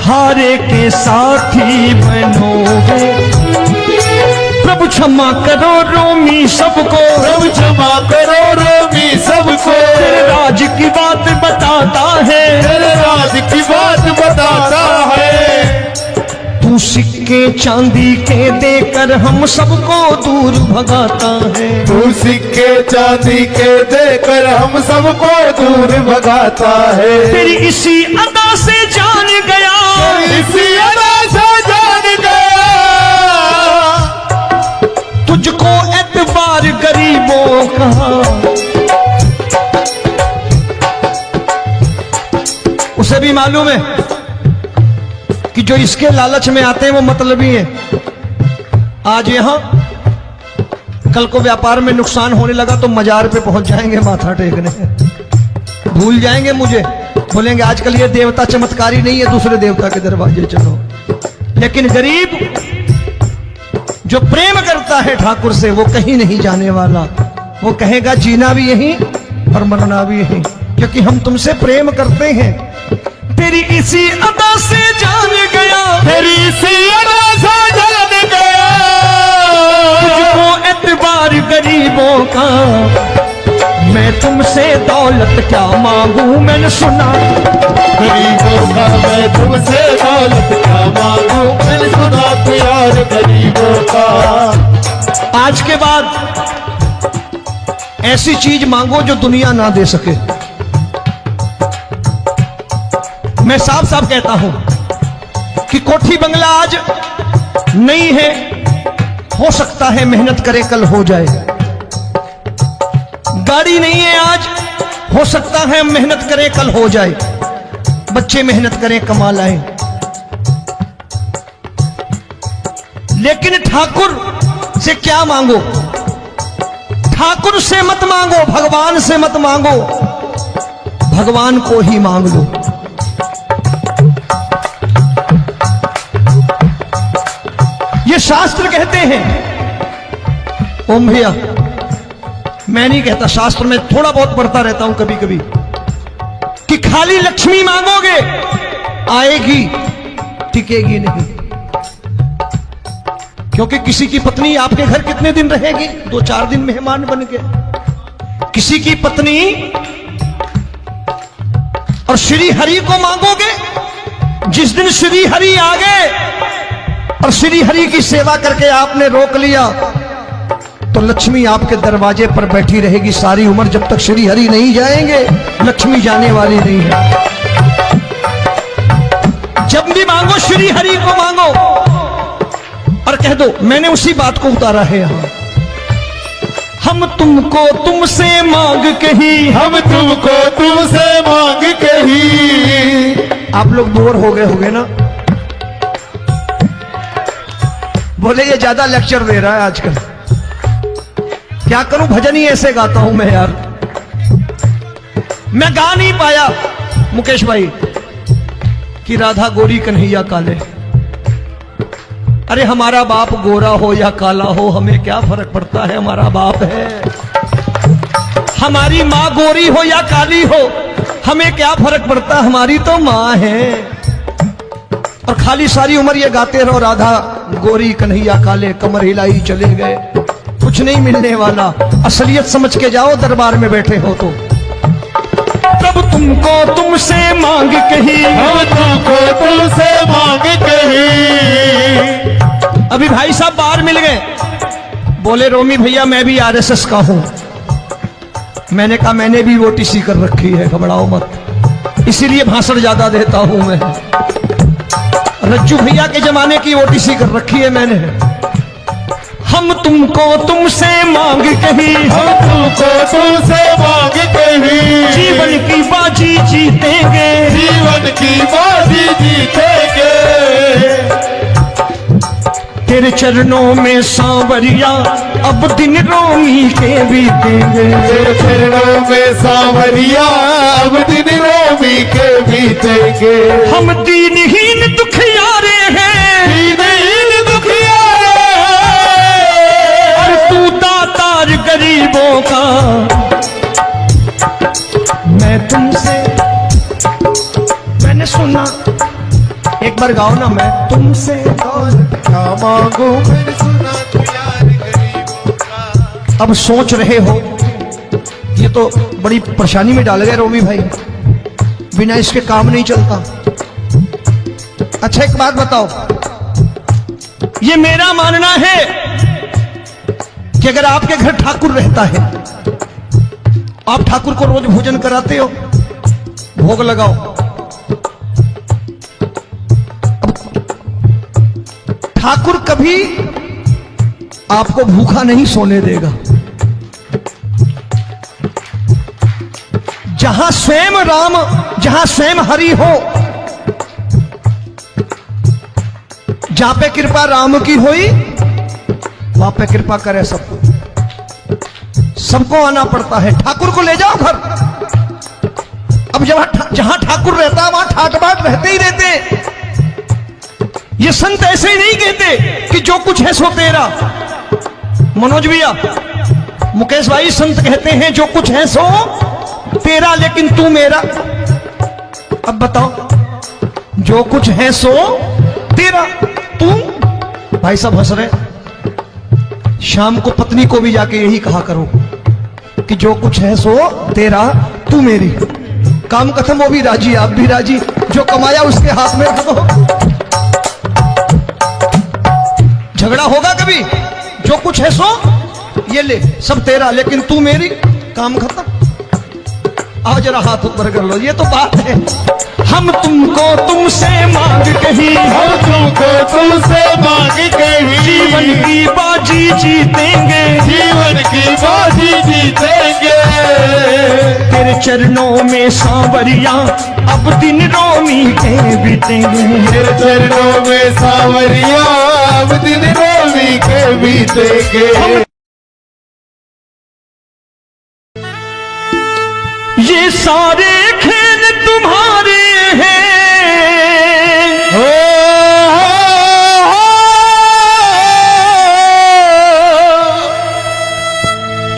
Speaker 1: हारे के साथी बनोगे, प्रभु क्षमा करो रोमी सबको,
Speaker 2: प्रभु क्षमा करो रोमी सबको।
Speaker 1: तेरे राज की बात बताता है,
Speaker 2: तेरे राज की बात बताता है।
Speaker 1: तू सिक्के चांदी के देकर हम सबको दूर भगाता है।
Speaker 2: तू सिक्के चांदी के देकर हम सबको दूर भगाता है।
Speaker 1: तेरी इसी अदा से जान गया,
Speaker 2: इसी अदा से जान गया,
Speaker 1: तुझको एतबार गरीबों का। उसे भी मालूम है कि जो इसके लालच में आते हैं वो मतलबी हैं। आज यहां कल को व्यापार में नुकसान होने लगा तो मजार पे पहुंच जाएंगे माथा टेकने, भूल जाएंगे मुझे, बोलेंगे आजकल ये देवता चमत्कारी नहीं है, दूसरे देवता के दरवाजे चलो। लेकिन गरीब जो प्रेम करता है ठाकुर से वो कहीं नहीं जाने वाला, वो कहेगा जीना भी यहीं और मरना भी यहीं, क्योंकि हम तुमसे प्रेम करते हैं। तेरी इसी अदा से जान गया,
Speaker 2: तेरी इसी अदा से जान गया,
Speaker 1: तुझको एतबार गरीबों का। मैं तुमसे दौलत क्या मांगू, मैंने सुना
Speaker 2: गरीबों का। मैं तुमसे दौलत क्या मांगू, मैंने सुना प्यार गरीबों का।
Speaker 1: आज के बाद ऐसी चीज मांगो जो दुनिया ना दे सके। मैं साफ साफ कहता हूं कि कोठी बंगला आज नहीं है, हो सकता है मेहनत करे कल हो जाए। गाड़ी नहीं है आज, हो सकता है मेहनत करें कल हो जाए। बच्चे मेहनत करें कमा लाएं, लेकिन ठाकुर से क्या मांगो? ठाकुर से मत मांगो, भगवान से मत मांगो, भगवान को ही मांग लो। ये शास्त्र कहते हैं। ओम भैया, मैं नहीं कहता, शास्त्र में थोड़ा बहुत पढ़ता रहता हूं कभी कभी, कि खाली लक्ष्मी मांगोगे आएगी, टिकेगी नहीं। क्योंकि किसी की पत्नी आपके घर कितने दिन रहेगी? 2-4 दिन मेहमान बन के। किसी की पत्नी और श्री हरि को मांगोगे, जिस दिन श्री हरि आ गए और श्री हरि की सेवा करके आपने रोक लिया तो लक्ष्मी आपके दरवाजे पर बैठी रहेगी सारी उम्र। जब तक श्री हरि नहीं जाएंगे लक्ष्मी जाने वाली नहीं है। जब भी मांगो श्री हरि को मांगो और कह दो मैंने उसी बात को उतारा है यहां। हम तुमको तुमसे मांग कही,
Speaker 2: हम तुमको तुमसे मांग कही।
Speaker 1: आप लोग बोर हो गए होंगे ना, बोले ये ज्यादा लेक्चर दे रहा है आजकल। क्या करूं, भजन ही ऐसे गाता हूं मैं यार। मैं गा नहीं पाया मुकेश भाई कि राधा गोरी कन्हैया काले। अरे हमारा बाप गोरा हो या काला हो, हमें क्या फर्क पड़ता है, हमारा बाप है। हमारी माँ गोरी हो या काली हो, हमें क्या फर्क पड़ता, हमारी तो माँ है। और खाली सारी उम्र ये गाते रहो राधा गोरी कन्हैया काले, कमर हिलाई चले गए, कुछ नहीं मिलने वाला। असलियत समझ के जाओ, दरबार में बैठे हो तो। तब तुमको तुमसे मांग कही,
Speaker 2: हम तुमको तुमसे मांग कही।
Speaker 1: अभी भाई साहब बाहर मिल गए, बोले रोमी भैया मैं भी आरएसएस का हूं। मैंने कहा मैंने भी ओटीसी कर रखी है, घबराओ मत, इसीलिए भाषण ज्यादा देता हूं मैं। रज्जू भैया के जमाने की ओटीसी कर रखी है मैंने। हम तुमको तुमसे मांग कही,
Speaker 2: हम तुमको तुमसे मांग कही।
Speaker 1: जीवन की बाजी जीतेंगे,
Speaker 2: जीवन की बाजी जीतेंगे।
Speaker 1: तेरे चरणों में सांवरिया अब दिन रोमी के बीतेंगे।
Speaker 2: तेरे चरणों में सांवरिया अब दिन रोमी के बीतेंगे।
Speaker 1: हम दीनहीन दुखियारे हैं,
Speaker 2: दीनहीन दुखियारे
Speaker 1: और तू दातार गरीबों का। मैं तुमसे, मैंने सुना, एक बार गाओ ना, मैं तुमसे
Speaker 2: क्या मांगू, मैंने सुना तू यार गरीबों का।
Speaker 1: अब सोच रहे हो, ये तो बड़ी परेशानी में डाल गए रोमी भाई, बिना इसके काम नहीं चलता। अच्छा एक बात बताओ, ये मेरा मानना है कि अगर आपके घर ठाकुर रहता है, आप ठाकुर को रोज भोजन कराते हो, भोग लगाओ, ठाकुर कभी आपको भूखा नहीं सोने देगा। जहां स्वयं राम, जहां स्वयं हरि हो, जहां पे कृपा राम की हुई, वहां पे कृपा करे सबको। सबको आना पड़ता है, ठाकुर को ले जाओ घर। अब जहां ठाकुर रहता है वहां ठाट बाट रहते ही रहते। ये संत ऐसे ही नहीं कहते कि जो कुछ है सो तेरा। मनोज भैया, मुकेश भाई, संत कहते हैं जो कुछ है सो तेरा, लेकिन तू मेरा। अब बताओ, जो कुछ है सो तेरा, तू। भाई साहब हंस रहे। शाम को पत्नी को भी जाके यही कहा करो कि जो कुछ है सो तेरा, तू मेरी। काम खत्म, वो भी राजी, आप भी राजी, जो कमाया उसके हाथ में रख दो। झगड़ा होगा कभी, जो कुछ है सो ये ले, सब तेरा, लेकिन तू मेरी, काम खत्म। आओ जरा हाथ ऊपर कर लो, ये तो बात है। हम तुमको तुमसे मांग कही,
Speaker 2: हम तुमको तुमसे मांग कही।
Speaker 1: जीवन की बाजी जीतेंगे,
Speaker 2: जीवन की बाजी जीतेंगे।
Speaker 1: तेरे चरणों में सांवरिया अब दिन रोमी के बीतेंगे।
Speaker 2: तेरे चरणों में सांवरिया अब दिन रोमी के बीतेंगे।
Speaker 1: ये सारे खेल तुम्हारे हैं,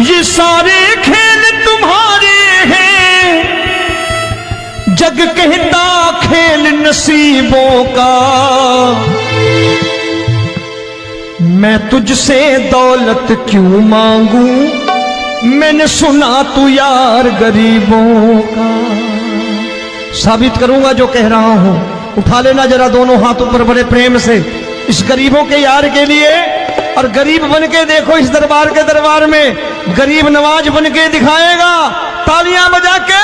Speaker 1: ये सारे खेल तुम्हारे हैं। जग कहता खेल नसीबों का, मैं तुझसे दौलत क्यों मांगू, मैंने सुना तू यार गरीबों का। साबित करूंगा जो कह रहा हूं। उठा लेना जरा दोनों हाथ ऊपर बड़े प्रेम से, इस गरीबों के यार के लिए। और गरीब बन के देखो, इस दरबार के दरबार में गरीब नवाज बन के दिखाएगा, तालियां बजा के।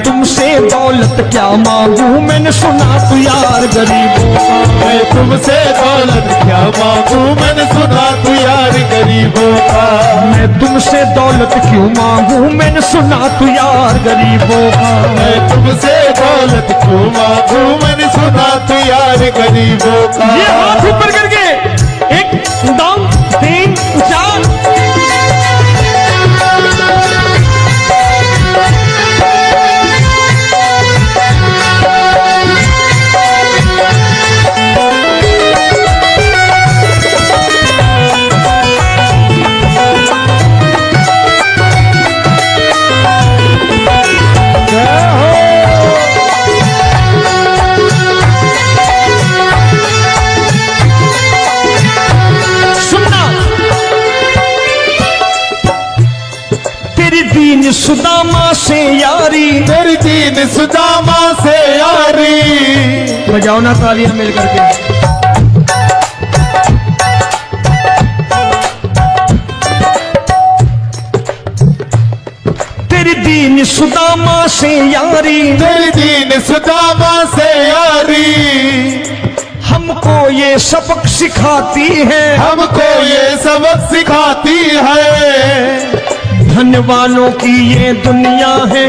Speaker 1: तुमसे दौलत क्या मांगू, मैंने सुना तू यार गरीबों का।
Speaker 2: मैं तुमसे दौलत क्या मांगू, मैंने सुना तू यार गरीबों का।
Speaker 1: मैं तुमसे दौलत क्यों मांगू, मैंने सुना तू यार गरीबों का।
Speaker 2: मैं तुमसे दौलत क्यों मांगू, मैंने सुना तू यार गरीबों का।
Speaker 1: ये हाथ ऊपर करके 1 2 3 4। दीन सुदामा से यारी,
Speaker 2: तेरी दीन सुदामा से यारी।
Speaker 1: बजाओ ना तालियां मिल करके। तेरी दीन सुदामा से यारी,
Speaker 2: तेरी दीन सुदामा से यारी।
Speaker 1: हमको ये सबक सिखाती है,
Speaker 2: हमको ये सबक सिखाती है।
Speaker 1: धन वालों की ये दुनिया है,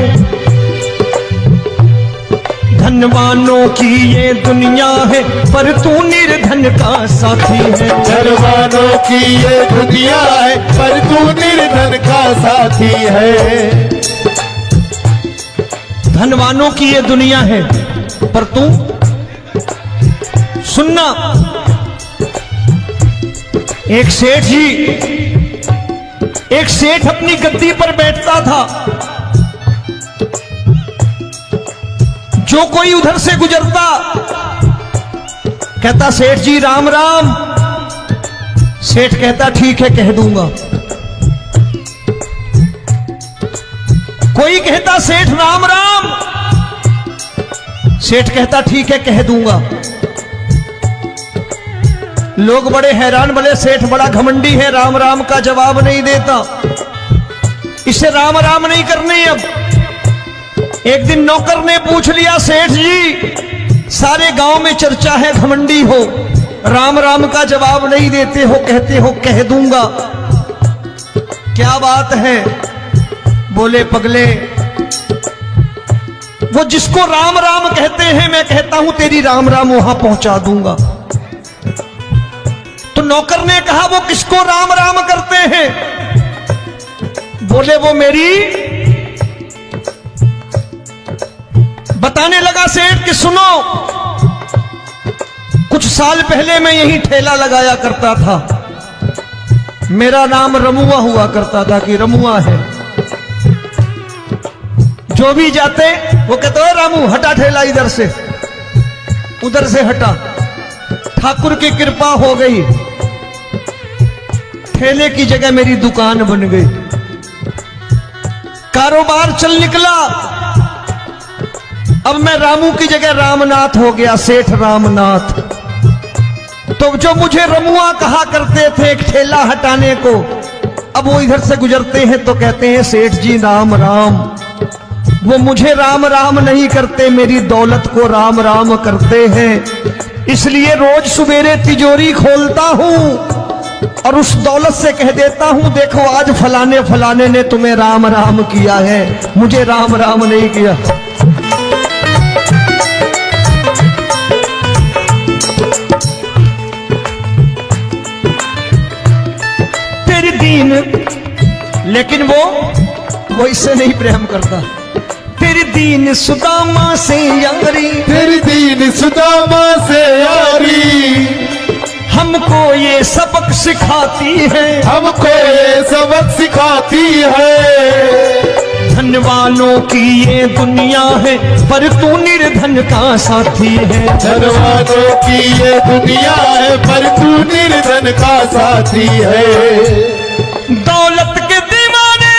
Speaker 1: धन वालों की ये दुनिया है, पर तू निर्धन का साथी है।
Speaker 2: धन वालों की ये दुनिया है, पर तू निर्धन का साथी है।
Speaker 1: धन वालों की ये दुनिया है, पर तू सुनना। एक सेठ अपनी गद्दी पर बैठता था। जो कोई उधर से गुजरता कहता सेठ जी राम राम। सेठ कहता ठीक है कह दूंगा। कोई कहता सेठ राम राम। सेठ कहता ठीक है कह दूंगा। लोग बड़े हैरान, बोले सेठ बड़ा घमंडी है, राम राम का जवाब नहीं देता, इसे राम राम नहीं करने। अब एक दिन नौकर ने पूछ लिया सेठ जी सारे गांव में चर्चा है घमंडी हो, राम राम का जवाब नहीं देते हो, कहते हो कह दूंगा, क्या बात है? बोले पगले वो जिसको राम राम कहते हैं मैं कहता हूं तेरी राम राम वहां पहुंचा दूंगा। तो नौकर ने कहा वो किसको राम राम करते हैं? बोले वो मेरी। बताने लगा सेठ कि सुनो, कुछ साल पहले मैं यही ठेला लगाया करता था, मेरा नाम रमुआ हुआ करता था कि रमुआ है। जो भी जाते वो कहते हो रामू हटा ठेला इधर से, उधर से हटा। ठाकुर की कृपा हो गई, ठेले की जगह मेरी दुकान बन गई, कारोबार चल निकला। अब मैं रामू की जगह रामनाथ हो गया, सेठ रामनाथ। तो जो मुझे रमुआ कहा करते थे एक ठेला हटाने को, अब वो इधर से गुजरते हैं तो कहते हैं सेठ जी राम राम। वो मुझे राम राम नहीं करते, मेरी दौलत को राम राम करते हैं। इसलिए रोज सवेरे तिजोरी खोलता हूं और उस दौलत से कह देता हूं देखो आज फलाने फलाने ने तुम्हें राम राम किया है, मुझे राम राम नहीं किया। तेरी दीन, लेकिन वो इससे नहीं प्रेम करता। तेरी दीन सुदामा से यारी,
Speaker 2: तेरी दीन सुदामा से यारी।
Speaker 1: हमको ये सबक सिखाती है,
Speaker 2: हमको ये सबक सिखाती है।
Speaker 1: धन वालों की ये दुनिया है, पर तू निर्धन का साथी है।
Speaker 2: धन वालों की ये दुनिया है, पर तू निर्धन का साथी है।
Speaker 1: दौलत के दीवाने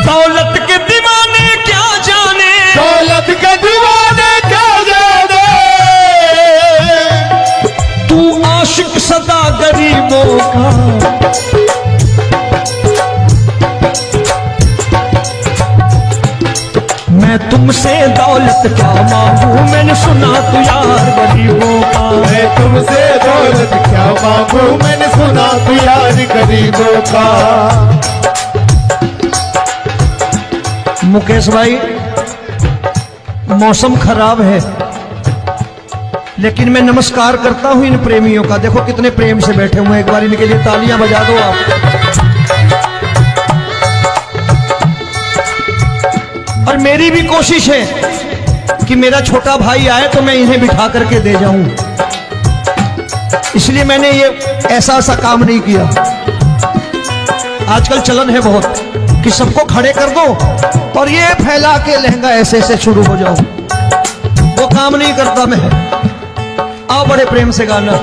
Speaker 1: दौलत के दीवाने क्या जाने,
Speaker 2: दौलत के दीवाने क्या जाने।
Speaker 1: मैंने सुना तू यार गरीबों का।
Speaker 2: मैं तुमसे दौलत क्या मांगू, मैंने सुना तू यार गरीबों का।
Speaker 1: मुकेश भाई, मौसम खराब है, लेकिन मैं नमस्कार करता हूं इन प्रेमियों का। देखो कितने प्रेम से बैठे हुए हैं, एक बार इनके लिए तालियां बजा दो आप। और मेरी भी कोशिश है कि मेरा छोटा भाई आए तो मैं इन्हें बिठा करके दे जाऊं, इसलिए मैंने ये ऐसा काम नहीं किया। आजकल चलन है बहुत कि सबको खड़े कर दो और ये फैला के लहंगा ऐसे ऐसे शुरू हो जाओ, वो काम नहीं करता मैं। आओ बड़े प्रेम से गाना।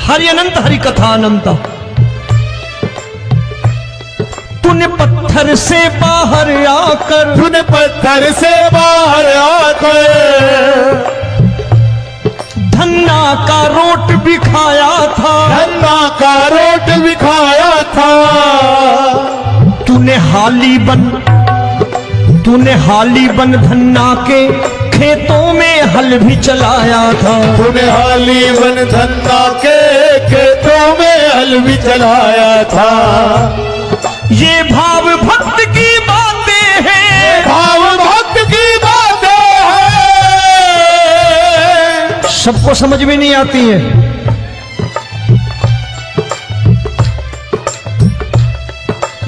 Speaker 1: हरि अनंत हरि कथा अनंत। तूने पत्थर से बाहर आकर,
Speaker 2: तूने पत्थर से बाहर आकर
Speaker 1: धन्ना का रोट भी खाया था,
Speaker 2: धन्ना का रोट भी खाया था।
Speaker 1: तूने हाली बन धन्ना के खेतों में हल भी चलाया था।
Speaker 2: तूने हाली बन धन्ना के खेतों में हल भी चलाया था।
Speaker 1: ये भाव भक्त की बातें हैं,
Speaker 2: भाव भक्त की बातें हैं,
Speaker 1: सबको समझ में नहीं आती है।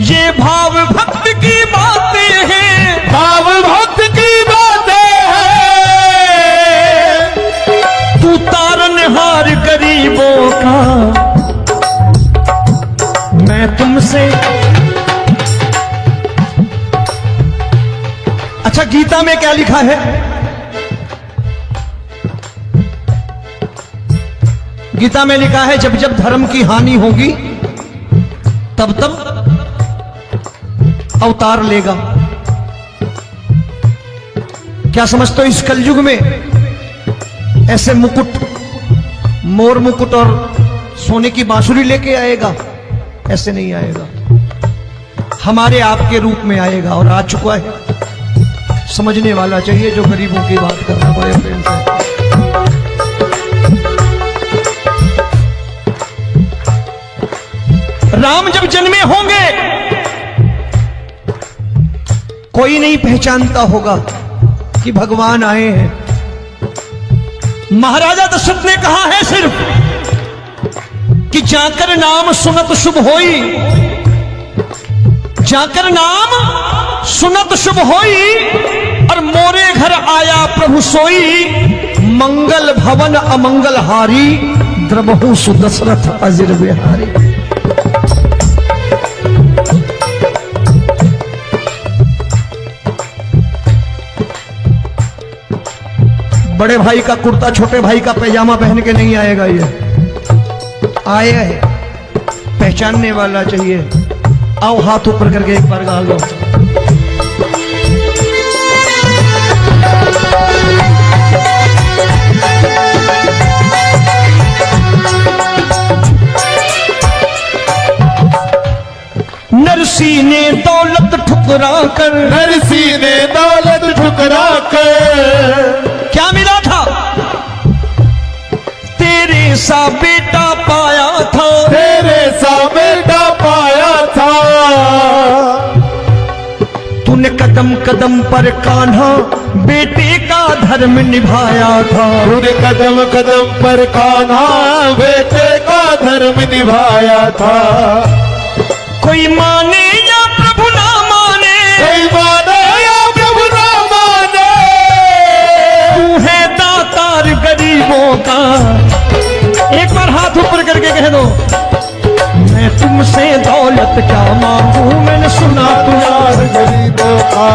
Speaker 1: ये भाव भक्त की बातें हैं,
Speaker 2: भाव भक्त की बातें हैं।
Speaker 1: तू तारनहार गरीबों का, मैं तुमसे। अच्छा, गीता में क्या लिखा है? गीता में लिखा है जब जब धर्म की हानि होगी तब तब अवतार लेगा। क्या समझते हो इस कलयुग में ऐसे मुकुट, मोर मुकुट और सोने की बांसुरी लेके आएगा? ऐसे नहीं आएगा, हमारे आपके रूप में आएगा और आ चुका है। समझने वाला चाहिए जो गरीबों की बात कर रहा बड़े प्रेम से। राम जब जन्मे होंगे कोई नहीं पहचानता होगा कि भगवान आए हैं। महाराजा दशरथ ने कहा है सिर्फ कि जाकर नाम सुनत शुभ होई, जाकर नाम सुनत शुभ होई, और मोरे घर आया प्रभु सोई, मंगल भवन अमंगल हारी, द्रबहु सुदशरथ अजिर बिहारी। बड़े भाई का कुर्ता छोटे भाई का पैजामा पहन के नहीं आएगा, ये आया है, पहचानने वाला चाहिए। आओ हाथ ऊपर करके एक बार गा लो। नरसी ने दौलत ठुकरा कर,
Speaker 2: नरसी ने दौलत ठुकरा कर
Speaker 1: क्या मिला था? तेरे सा बेटा पाया था,
Speaker 2: तेरे सा बेटा पाया था।
Speaker 1: तूने कदम कदम पर कान्हा बेटे का धर्म निभाया था,
Speaker 2: तूने कदम कदम पर कान्हा बेटे का धर्म निभाया था।
Speaker 1: कोई माने या प्रभु ना माने,
Speaker 2: कोई माने या प्रभु ना माने,
Speaker 1: तू है दातार गरीबों का। एक बार हाथ ऊपर करके कह दो, मैं तुमसे दौलत क्या मांगू, मैंने सुना तू यार
Speaker 2: गरीबों का।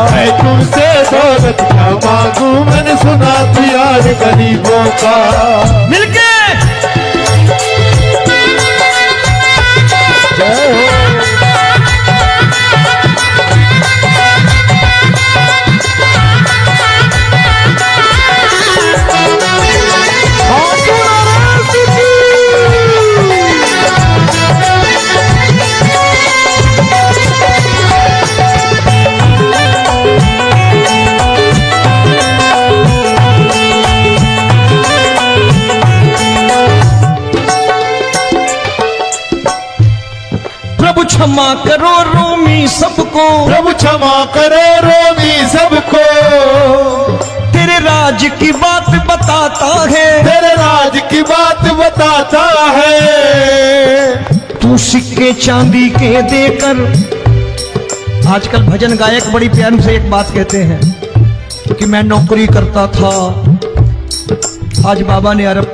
Speaker 2: दौलत क्या मांगू, मैंने सुना तू यार गरीबों का।
Speaker 1: मिलके
Speaker 2: जय हो।
Speaker 1: प्रभु क्षमा करो रोमी सबको,
Speaker 2: प्रभु क्षमा करो रोमी सबको,
Speaker 1: तेरे राज की बात बताता है,
Speaker 2: तेरे राज की बात बताता है।
Speaker 1: तू सिक्के चांदी के देकर। आजकल भजन गायक बड़ी प्यार से एक बात कहते हैं कि मैं नौकरी करता था, आज बाबा ने अरब